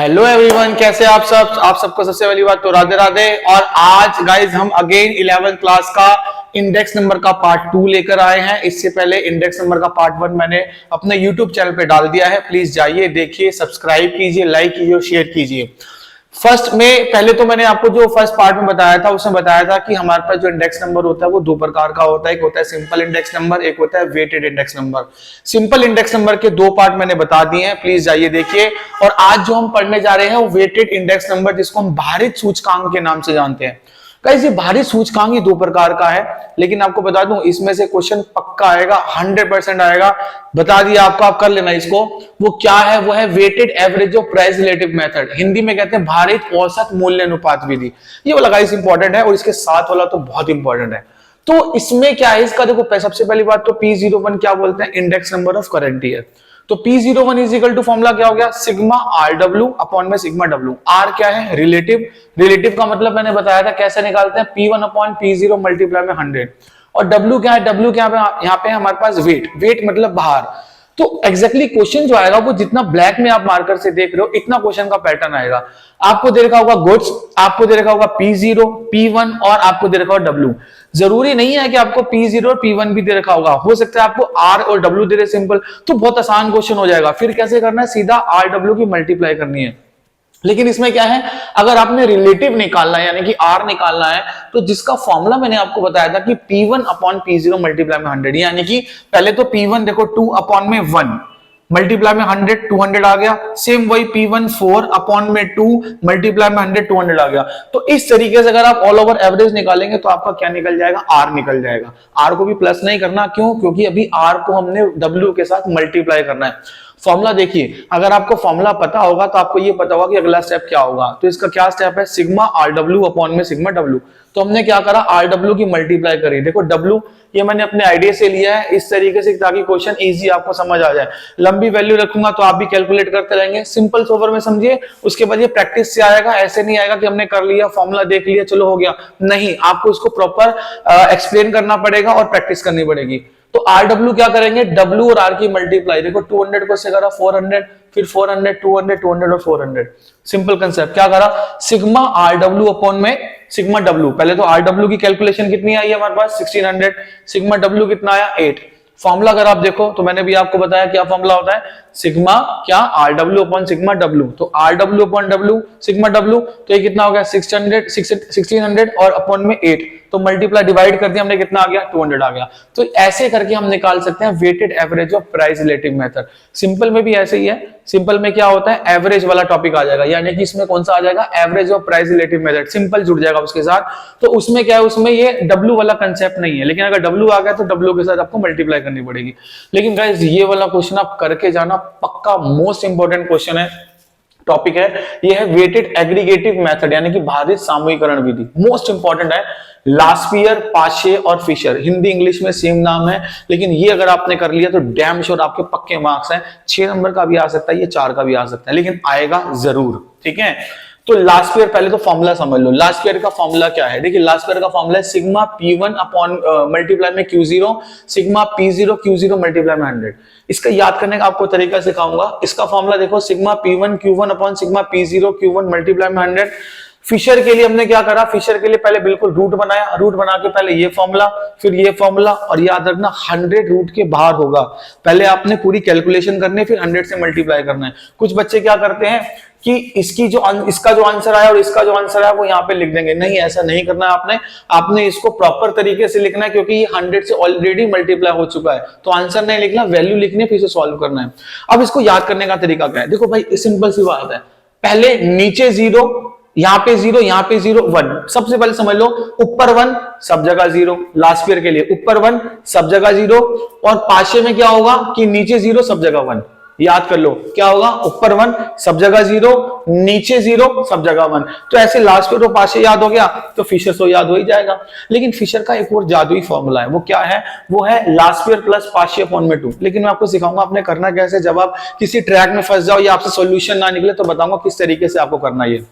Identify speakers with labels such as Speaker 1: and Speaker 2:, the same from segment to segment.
Speaker 1: Hello everyone, कैसे आप सबको सबसे पहली बात तो राधे राधे। और आज गाइज हम अगेन 11th क्लास का इंडेक्स नंबर का पार्ट 2 लेकर आए हैं। इससे पहले इंडेक्स नंबर का पार्ट 1 मैंने अपने यूट्यूब चैनल पे डाल दिया है, प्लीज जाइए देखिए, सब्सक्राइब कीजिए, लाइक कीजिए और शेयर कीजिए। फर्स्ट में पहले तो मैंने आपको जो फर्स्ट पार्ट में बताया था उसमें बताया था कि हमारे पास जो इंडेक्स नंबर होता है वो दो प्रकार का होता है। एक होता है सिंपल इंडेक्स नंबर, एक होता है weighted index number. Simple index number के दो पार्ट मैंने बता दिए हैं, प्लीज जाइए देखिए। और आज जो हम पढ़ने जा रहे हैं वो वेटेड इंडेक्स नंबर, जिसको हम भारित सूचकांक के नाम से जानते हैं। गाइस ये भारित सूचकांक ही दो प्रकार का है, लेकिन आपको बता दूं इसमें से क्वेश्चन पक्का आएगा, 100% आएगा। बता दिया आपको, आप कर लेना इसको। वो क्या है? वो है weighted average of price relative method, Hindi में कहते हैं भारित औसत मूल्य अनुपात विधि। ये वाला गाइस इंपॉर्टेंट है और इसके साथ वाला तो बहुत इंपॉर्टेंट है। तो इसमें क्या है, इसका देखो सबसे पहली बात तो P01 क्या बोलते हैं? Index number of current year. तो P01 is equal to formula क्या हो गया? सिग्मा RW अपॉन में सिग्मा W। R क्या है? रिलेटिव। रिलेटिव का मतलब मैंने बताया था कैसे निकालते हैं, P1 अपॉन P0 मल्टीप्लाई में 100। और W क्या है? W क्या है? यहाँ पे हमारे पास वेट। वेट मतलब भार। तो एग्जैक्टली क्वेश्चन जो आएगा वो जितना ब्लैक में आप मार्कर से देख रहे हो इतना क्वेश्चन का पैटर्न आएगा। आपको दे रखा होगा गुड्स, आपको दे रखा होगा P0, P1 और आपको दे रखा होगा W। जरूरी नहीं है कि आपको P0 और P1 भी दे रखा होगा, हो सकता है आपको R और W दे रहे सिंपल, तो बहुत आसान क्वेश्चन हो जाएगा। फिर कैसे करना है? सीधा RW की मल्टीप्लाई करनी है। लेकिन इसमें क्या है, अगर आपने रिलेटिव निकालना है यानी कि R निकालना है, तो जिसका फॉर्मूला मैंने आपको बताया था कि P1 अपॉन P0 मल्टीप्लाई में 100, यानी कि पहले तो P1 देखो 2 अपॉन में 1 मल्टीप्लाई में 100, 200 आ गया। सेम वही P1 4 अपॉन में 2 मल्टीप्लाई में 100, 200 आ गया। तो इस तरीके से अगर आप ऑल ओवर एवरेज निकालेंगे तो आपका क्या निकल जाएगा? R निकल जाएगा। R को भी प्लस नहीं करना, क्यों? क्योंकि अभी R को हमने W के साथ मल्टीप्लाई करना है। फॉर्मूला देखिए, अगर आपको फॉर्मूला पता होगा तो आपको ये पता होगा कि अगला स्टेप क्या होगा। तो इसका क्या स्टेप है? सिग्मा RW अपॉन में सिग्मा W। तो हमने क्या करा? RW की मल्टीप्लाई करी। देखो W ये मैंने अपने आइडिया से लिया है इस तरीके से ताकि क्वेश्चन इजी आपको समझ आ जाए। लंबी वैल्यू रखूंगा तो आप भी कैलकुलेट करते रहेंगे, सिंपल सोवर में समझिए। उसके बाद ये प्रैक्टिस से आएगा, ऐसे नहीं आएगा कि हमने कर लिया, फॉर्मूला देख लिया, चलो हो गया। नहीं, आपको इसको प्रॉपर एक्सप्लेन करना पड़ेगा और प्रैक्टिस करनी पड़ेगी। तो RW क्या करेंगे? W और R की मल्टीप्लाई। देखो 200 को से करा 400, फिर 400, 200, 200 और 400। Simple concept. क्या करा? सिग्मा RW अपॉन में सिग्मा W। पहले तो RW की कैलकुलेशन कितनी आई है हमारे पास? 1600। सिग्मा W कितना आया? 8। फॉर्मूला अगर आप देखो तो मैंने भी आपको बताया क्या फॉर्मूला होता है, सिग्मा क्या RW अपॉन सिग्मा W। तो RW upon W sigma W, तो ये कितना हो गया? 1600 और अपॉन में 8, तो मल्टीप्लाई डिवाइड कर दिया हमने, कितना आ गया? 200 आ गया। तो ऐसे करके हम निकाल सकते हैं weighted average of price relative method. Simple में भी ऐसे ही है। सिंपल में क्या होता है? एवरेज वाला टॉपिक आ जाएगा, यानी कि इसमें कौन सा आ जाएगा? Average of price relative method. Simple जुड़ जाएगा उसके साथ। तो उसमें क्या है? उसमें ये W वाला कंसेप्ट नहीं है, लेकिन अगर W आ गया तो W के साथ आपको मल्टीप्लाई करनी पड़ेगी। लेकिन गाइस ये वाला क्वेश्चन आप करके जाना पक्का, मोस्ट इंपॉर्टेंट क्वेश्चन है, टॉपिक है। ये है वेटेड एग्रीगेटिव मेथड यानी कि भारित सामूहिकरण विधि। मोस्ट इंपॉर्टेंट है। लास्पियर, पाशे और फिशर, हिंदी इंग्लिश में सेम नाम है, लेकिन ये अगर आपने कर लिया तो डैम श्योर आपके पक्के मार्क्स हैं। 6 नंबर का भी आ सकता है, ये 4 का भी आ सकता है, लेकिन आएगा जरूर। ठीक है, तो लास्ट ईयर पहले तो फॉर्मूला समझ लो। लास्ट ईयर का फॉर्मूला क्या है? देखिए लास्ट ईयर का फॉर्मूला है सिग्मा P1 अपॉन मल्टीप्लाई में Q0, sigma P0 Q0 multiply में 100। इसका याद करने का आपको तरीका सिखाऊंगा। इसका फॉर्मूला देखो, sigma P1 Q1 upon sigma P0 Q1 multiply में 100। फिशर के लिए हमने क्या करा? फिशर के लिए पहले बिल्कुल रूट बनाया। रूट बना के पहले ये फॉर्मूला, फिर ये फॉर्मूला, और याद रखना 100 रूट के बाहर होगा। पहले आपने पूरी कैलकुलेशन करनी है, फिर 100 से मल्टीप्लाई करना है। कुछ बच्चे क्या करते हैं कि इसका जो आंसर आया और इसका जो आंसर आया वो यहाँ पे लिख देंगे। नहीं, ऐसा नहीं करना है आपने इसको प्रॉपर तरीके से लिखना है, क्योंकि ये 100 से ऑलरेडी मल्टीप्लाई हो चुका है। तो आंसर नहीं लिखना, वैल्यू लिखनी है, फिर से सॉल्व करना है। अब इसको याद करने का तरीका क्या है? देखो भाई सिंपल सी बात है, पहले नीचे 0, यहाँ पे 0, यहाँ पे 0, 1। सबसे पहले समझ लो, ऊपर 1 सब जगह 0। लास्ट ईयर के लिए ऊपर 1 सब जगह 0, और पाशे में क्या होगा कि नीचे 0 सब जगह 1। याद कर लो क्या होगा? ऊपर 1 सब जगह 0, नीचे 0 सब जगह 1। तो ऐसे लास्ट ईयर और पाशे याद हो गया तो फिशर तो याद हो ही जाएगा। लेकिन फिशर का एक और जादुई फॉर्मूला है, वो क्या है? वो है लास्ट ईयर प्लस पाशे अपॉन में 2। लेकिन मैं आपको सिखाऊंगा आपने करना कैसे। जब आप किसी ट्रैक में फंस जाओ या आपसे सॉल्यूशन ना निकले तो बताऊंगा किस तरीके से आपको करना है।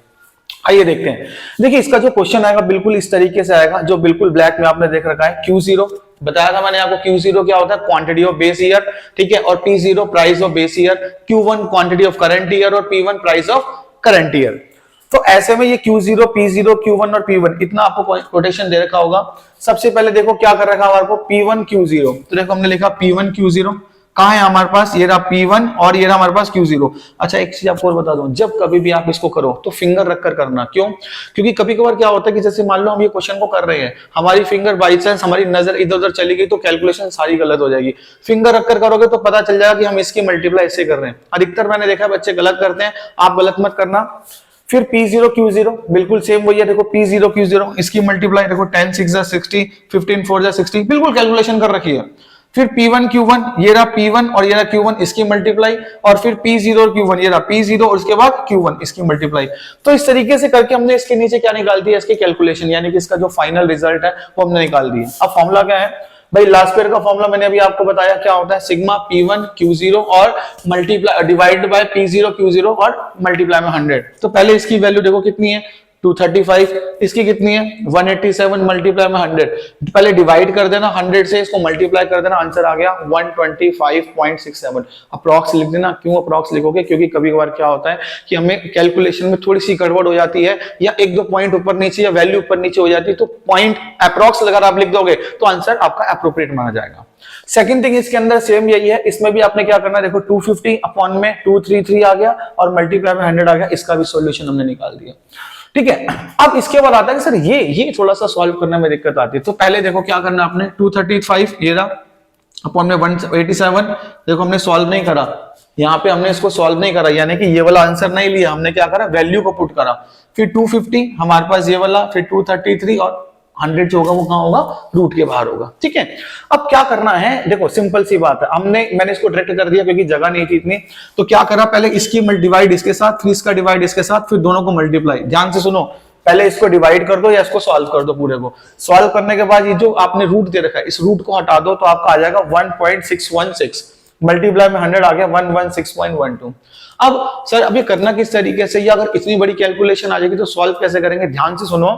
Speaker 1: आइए देखते हैं। देखिए इसका जो क्वेश्चन आएगा बिल्कुल इस तरीके से आएगा, जो बिल्कुल ब्लैक में आपने देख रखा है। Q0 बताया था मैंने आपको, Q0 क्या होता है? क्वांटिटी ऑफ बेस ईयर, ठीक है। और P0 price of base year, Q1 quantity of current year और P1 price of current year. तो ऐसे में ये Q0, P0, Q1 और P1 इतना आपको कोटेशन दे रखा होगा। सबसे पहले देखो क्या कर रखा हमारे को, P1 Q0, तो देखो हमने लिखा P1 Q0, कहाँ है हमारे पास, ये रहा P1 और ये रहा हमारे पास Q0। अच्छा एक चीज आपको और बता दूं, जब कभी भी आप इसको करो तो फिंगर रखकर करना। क्यों? क्योंकि कभी कभार क्या होता है कि जैसे मान लो हम ये क्वेश्चन को कर रहे हैं, हमारी फिंगर बाई चांस हमारी नजर इधर उधर चली गई तो कैलकुलेशन सारी गलत हो जाएगी। फिंगर रखकर करोगे तो पता चल जाएगा कि हम इसकी मल्टीप्लाई ऐसे कर रहे हैं। अधिकतर मैंने देखा बच्चे गलत करते हैं, आप गलत मत करना। फिर P0 Q0 बिल्कुल सेम वही है, देखो P0 Q0 इसकी मल्टीप्लाई देखो 10 6 60, 15 4 60, बिल्कुल कैलकुलेशन कर रखी है। फिर P1 Q1 ये रहा P1 और ये रहा Q1 इसकी मल्टीप्लाई, और फिर P0 और Q1 ये रहा P0 और उसके बाद Q1 इसकी मल्टीप्लाई। तो इस तरीके से करके हमने इसके नीचे क्या निकाल दिया, इसकी कैलकुलेशन, यानी कि इसका जो फाइनल रिजल्ट है वो हमने निकाल दिया। अब फॉर्मूला क्या है भाई, लास्ट पेयर का फॉर्मूला मैंने अभी आपको बताया क्या होता है, सिग्मा P1 Q0 और multiply divide by P0 Q0 और मल्टीप्लाई में 100। तो पहले इसकी वैल्यू देखो कितनी है 235, इसकी कितनी है 187 मल्टीप्लाई में 100, पहले डिवाइड कर देना 100 से, इसको मल्टीप्लाई कर देना, आंसर आ गया 125.67। अप्रॉक्स लिख देना। क्यों अप्रॉक्स लिखोगे, क्योंकि कभी कभार क्या होता है कि हमें कैलकुलेशन में थोड़ी सी गड़बड़ हो जाती है, या एक दो पॉइंट ऊपर नीचे या वैल्यू ऊपर नीचे हो जाती है, तो पॉइंट अप्रॉक्स अगर आप लिख दोगे तो आंसर आपका अप्रोप्रिएट माना जाएगा। सेकंड थिंग इसके अंदर सेम यही है, इसमें भी आपने क्या करना है, देखो 250 अपॉन में 233 आ गया और मल्टीप्लाई में 100 आ गया, इसका भी सॉल्यूशन हमने निकाल दिया। ठीक है, अब इसके बाद आता है कि सर ये थोड़ा सा सॉल्व करने में दिक्कत आती है। तो पहले देखो क्या करना है आपने, 235 ये रहा अपॉन में 187, देखो हमने सॉल्व नहीं करा, यहाँ पे हमने इसको सॉल्व नहीं करा, यानी कि ये वाला आंसर नहीं लिया, हमने क्या करा वैल्यू को पुट करा। फिर 250 हमारे पास ये वाला, फिर 233 और 100 जो होगा वो कहां होगा, रूट के बाहर होगा। ठीक है, अब क्या करना है, देखो सिंपल सी बात है, मैंने इसको डायरेक्ट कर दिया क्योंकि जगह नहीं थी इतनी। तो क्या करा, पहले इसकी डिवाइड इसके साथ, फिर इसका डिवाइड इसके साथ, फिर दोनों को मल्टीप्लाई। ध्यान से सुनो, पहले इसको डिवाइड कर दो या इसको सॉल्व कर दो पूरे को। सॉल्व करने के बाद ये जो आपने रूट दे रखा है इस रूट को हटा दो तो आपका आ जाएगा 1.616, मल्टीप्लाई में 100 आ गया 116.12। अब सर अभी करना किस तरीके से, या अगर इतनी बड़ी कैलकुलेशन आ जाएगी तो सॉल्व कैसे करेंगे। ध्यान से सुनो,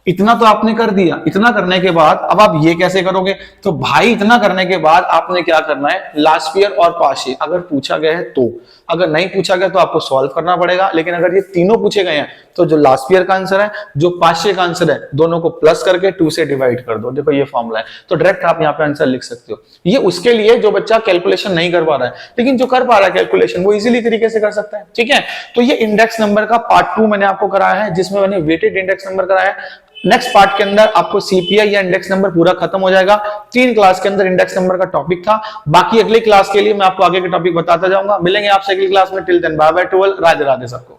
Speaker 1: इतना तो आपने कर दिया, इतना करने के बाद अब आप ये कैसे करोगे, तो भाई इतना करने के बाद आपने क्या करना है, लास्ट ईयर और पास्ट ईयर अगर पूछा गया है तो, अगर नहीं पूछा गया तो आपको सॉल्व करना पड़ेगा। लेकिन अगर ये तीनों पूछे गए हैं तो जो लास्ट ईयर का आंसर है जो पास्ट ईयर का आंसर है दोनों को प्लस करके 2 से डिवाइड कर दो। देखो ये फॉर्मूला है, तो डायरेक्ट आप यहाँ पे आंसर लिख सकते हो। ये उसके लिए जो बच्चा कैलकुलेशन नहीं कर पा रहा है, लेकिन जो कर पा रहा है कैलकुलेशन वो इजीली तरीके से कर सकता है। ठीक है, तो ये इंडेक्स नंबर का पार्ट 2 मैंने आपको कराया है, जिसमें मैंने वेटेड इंडेक्स नंबर कराया है। नेक्स्ट पार्ट के अंदर आपको सीपीआई या इंडेक्स नंबर पूरा खत्म हो जाएगा। 3 क्लास के अंदर इंडेक्स नंबर का टॉपिक था, बाकी अगली क्लास के लिए मैं आपको आगे के टॉपिक बताता जाऊंगा। मिलेंगे आपसे अगली क्लास में, till then bye bye, Radhe Radhe सबको।